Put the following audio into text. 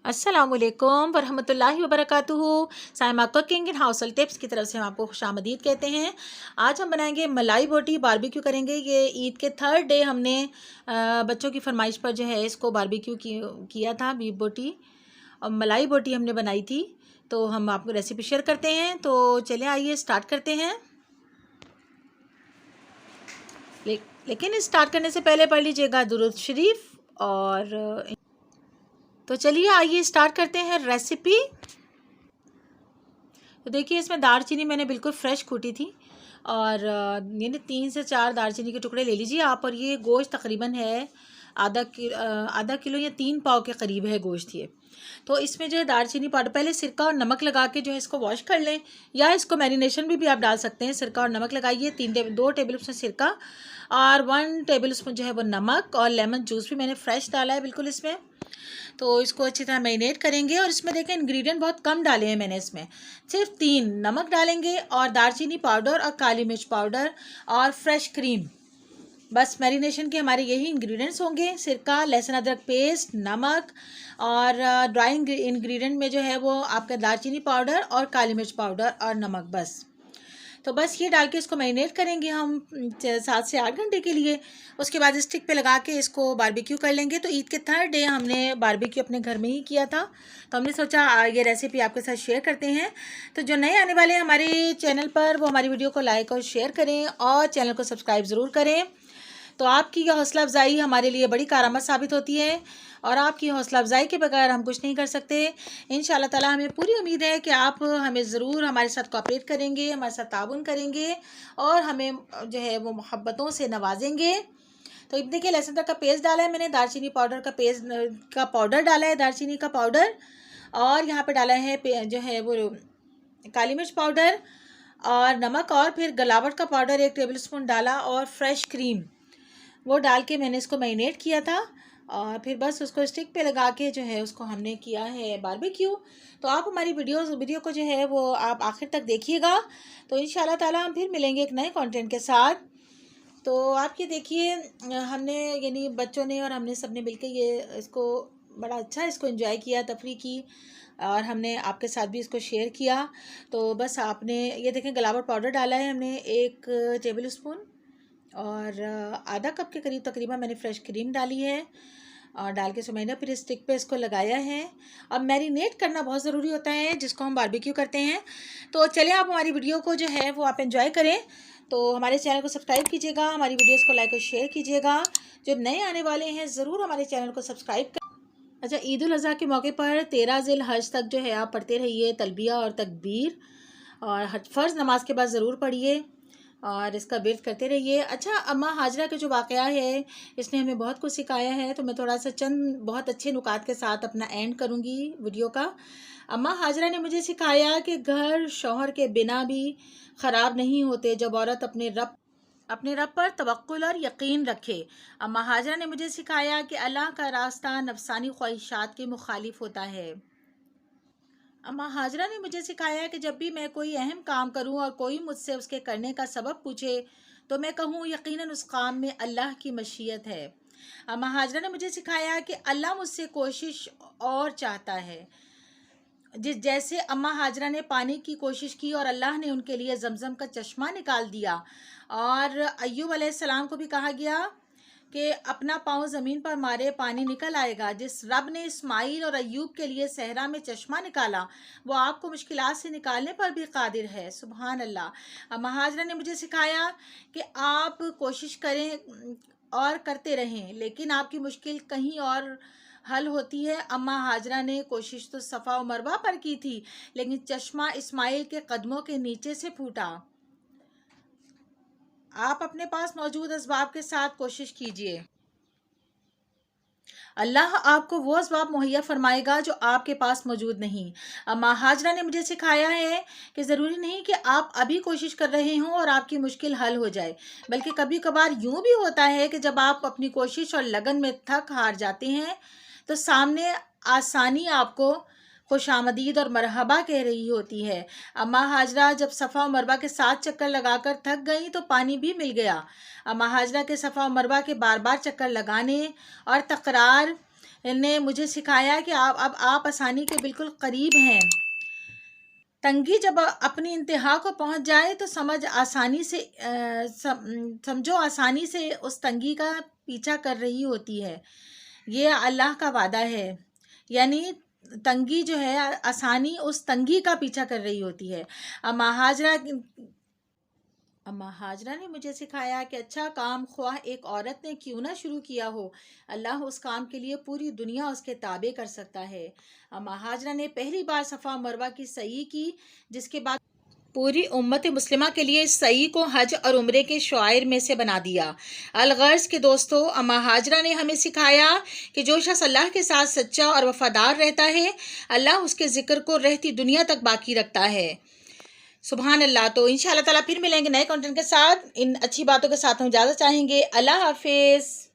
अस्सलामुअलैकुम वरहमतुल्लाहि वबरकातुहू। Saima cooking and household tips की तरफ से हम आपको खुशामदीद कहते हैं। आज हम बनाएंगे मलाई बोटी, बारबेक्यू करेंगे। ये ईद के थर्ड डे हमने बच्चों की फरमाइश पर जो है इसको बारबेक्यू किया था। बीफ बोटी और मलाई बोटी हमने बनाई थी, तो हम आपको रेसिपी शेयर करते हैं। तो चलिए आइए स्टार्ट करते हैं। लेकिन स्टार्ट करने से पहले पढ़ लीजिएगा दुरूद शरीफ। और तो चलिए आइए स्टार्ट करते हैं रेसिपी। तो देखिए, इसमें दालचीनी मैंने बिल्कुल फ्रेश कूटी थी और यानी 3 से 4 दालचीनी के टुकड़े ले लीजिए आप। और ये गोश्त तकरीबन है आधा किलो या 3 पाव के करीब है गोश्त ये। तो इसमें जो है दालचीनी पाउडर, पहले सिरका और नमक लगा के जो है इसको वॉश कर लें, या इसको मैरिनेशन भी आप डाल सकते हैं। सिरका और नमक लगाइए, 2 टेबल स्पून सिरका और 1 टेबल स्पून जो है वो नमक, और लेमन जूस भी मैंने फ्रेश डाला है बिल्कुल इसमें। तो इसको अच्छी तरह मैरिनेट करेंगे। और इसमें देखें इंग्रेडिएंट बहुत कम डाले हैं मैंने, इसमें सिर्फ 3 नमक डालेंगे और दालचीनी पाउडर और काली मिर्च पाउडर और फ्रेश क्रीम। बस मैरिनेशन के हमारे यही इंग्रेडिएंट्स होंगे। सिरका, लहसुन अदरक पेस्ट, नमक और ड्राई इंग्रेडिएंट में जो है वो आपका दालचीनी पाउडर और काली मिर्च पाउडर और नमक। बस तो बस ये डाल के इसको मैरिनेट करेंगे हम 7 से 8 घंटे के लिए। उसके बाद स्टिक पे लगा के इसको बारबेक्यू कर लेंगे। तो ईद के थर्ड डे हमने बारबेक्यू अपने घर में ही किया था, तो हमने सोचा ये रेसिपी आपके साथ शेयर करते हैं। तो जो नए आने वाले हैं हमारे चैनल पर, वो हमारी वीडियो को लाइक और शेयर करें और चैनल को सब्सक्राइब ज़रूर करें। तो आपकी यह हौसला अफजाई हमारे लिए बड़ी कारआमद साबित होती है, और आपकी हौसला अफजाई के बगैर हम कुछ नहीं कर सकते। इंशाअल्लाह ताला हमें पूरी उम्मीद है कि आप हमें ज़रूर हमारे साथ कोऑपरेट करेंगे, हमारे साथ ताउन करेंगे और हमें जो है वो मोहब्बतों से नवाजेंगे। तो अब देखिए, लहसुन अदरक का पेस्ट डाला है मैंने, दालचीनी पाउडर का पेस्ट का पाउडर डाला है, दालचीनी का पाउडर, और यहाँ पर डाला है जो है वो काली मिर्च पाउडर और नमक, और फिर गलावट का पाउडर 1 टेबल स्पून डाला, और फ्रेश क्रीम वो डाल के मैंने इसको मैरिनेट किया था। और फिर बस उसको स्टिक पे लगा के जो है उसको हमने किया है बारबेक्यू। तो आप हमारी वीडियो को जो है वो आप आखिर तक देखिएगा। तो इंशाल्लाह ताला हम फिर मिलेंगे एक नए कंटेंट के साथ। तो आप ये देखिए, हमने यानी बच्चों ने और हमने सब ने मिल के ये इसको बड़ा अच्छा इसको एंजॉय किया, तफरी की, और हमने आपके साथ भी इसको शेयर किया। तो बस आपने ये देखें, गलावट पाउडर डाला है हमने 1 टेबल स्पून, और आधा कप के करीब तकरीबन मैंने फ्रेश क्रीम डाली है, और डाल के इसको मैंने फिर स्टिक पे इसको लगाया है। अब मैरिनेट करना बहुत ज़रूरी होता है जिसको हम बारबेक्यू करते हैं। तो चलिए आप हमारी वीडियो को जो है वो आप एंजॉय करें। तो हमारे चैनल को सब्सक्राइब कीजिएगा, हमारी वीडियोस को लाइक और शेयर कीजिएगा। जो नए आने वाले हैं ज़रूर हमारे चैनल को सब्सक्राइब कर। अच्छा, ईद उल अज़हा के मौके पर 13 ज़िल हज तक जो है आप पढ़ते रहिए तलबिया और तकबीर, और फ़र्ज़ नमाज के बाद ज़रूर पढ़िए और इसका विर्द करते रहिए। अच्छा, अम्मा हाजरा का जो वाक़या है इसने हमें बहुत कुछ सिखाया है। तो मैं थोड़ा सा चंद बहुत अच्छे नुकात के साथ अपना एंड करूँगी वीडियो का। अम्मा हाजरा ने मुझे सिखाया कि घर शौहर के बिना भी ख़राब नहीं होते जब औरत अपने रब पर तवक्कुल और यकीन रखे। अम्मा हाजरा ने मुझे सिखाया कि अल्लाह का रास्ता नफसानी ख्वाहिशात के मुखालिफ होता है। अम्मा हाजरा ने मुझे सिखाया कि जब भी मैं कोई अहम काम करूं और कोई मुझसे उसके करने का सबब पूछे, तो मैं कहूं यकीनन उस काम में अल्लाह की मशीयत है। अम्मा हाजरा ने मुझे सिखाया कि अल्लाह मुझसे कोशिश और चाहता है। जैसे अम्मा हाजरा ने पानी की कोशिश की और अल्लाह ने उनके लिए जमजम का चश्मा निकाल दिया। और अय्यूब अलैहिस्सलाम को भी कहा गया कि अपना पाँव ज़मीन पर मारे, पानी निकल आएगा। जिस रब ने इस्माइल और अय्यूब के लिए सहरा में चश्मा निकाला, वो आपको मुश्किलात से निकालने पर भी कादिर है। सुभान अल्लाह। अम्मा हाजरा ने मुझे सिखाया कि आप कोशिश करें और करते रहें, लेकिन आपकी मुश्किल कहीं और हल होती है। अम्मा हाजरा ने कोशिश तो सफ़ा और मरवा पर की थी, लेकिन चश्मा इस्माइल के कदमों के नीचे से फूटा। आप अपने पास मौजूद असबाब के साथ कोशिश कीजिए, अल्लाह आपको वो असबाब मुहैया फरमाएगा जो आपके पास मौजूद नहीं। अम्मा हाजरा ने मुझे सिखाया है कि ज़रूरी नहीं कि आप अभी कोशिश कर रहे हों और आपकी मुश्किल हल हो जाए, बल्कि कभी कभार यूँ भी होता है कि जब आप अपनी कोशिश और लगन में थक हार जाते हैं, तो सामने आसानी आपको खुशामदीद और मरहबा कह रही होती है। अम्मा हाजरा जब सफ़ा और मरवा के 7 चक्कर लगाकर थक गई तो पानी भी मिल गया। अम्मा हाजरा के सफ़ा और मरवा के बार बार चक्कर लगाने और तकरार ने मुझे सिखाया कि अब आप आसानी के बिल्कुल करीब हैं। तंगी जब अपनी इंतहा को पहुंच जाए तो समझो आसानी से उस तंगी का पीछा कर रही होती है। ये अल्लाह का वादा है। यानी तंगी जो है, आसानी उस तंगी का पीछा कर रही होती है। अम्मा हाजरा ने मुझे सिखाया कि अच्छा काम ख्वाह एक औरत ने क्यों ना शुरू किया हो, अल्लाह उस काम के लिए पूरी दुनिया उसके ताबे कर सकता है। अम्मा हाजरा ने पहली बार सफ़ा मरवा की सई की, जिसके बाद पूरी उम्मत मुस्लिमा के लिए इस सई को हज और उम्रे के शुआइर में से बना दिया। अलगर्ज के दोस्तों, अम्मा हाजरा ने हमें सिखाया कि जो शख्स अल्लाह के साथ सच्चा और वफादार रहता है, अल्लाह उसके ज़िक्र को रहती दुनिया तक बाकी रखता है। सुभान अल्लाह। तो इंशाअल्लाह ताला फिर मिलेंगे नए कंटेंट के साथ। इन अच्छी बातों के साथ हम इजाज़त चाहेंगे। अल्लाह हाफिज़।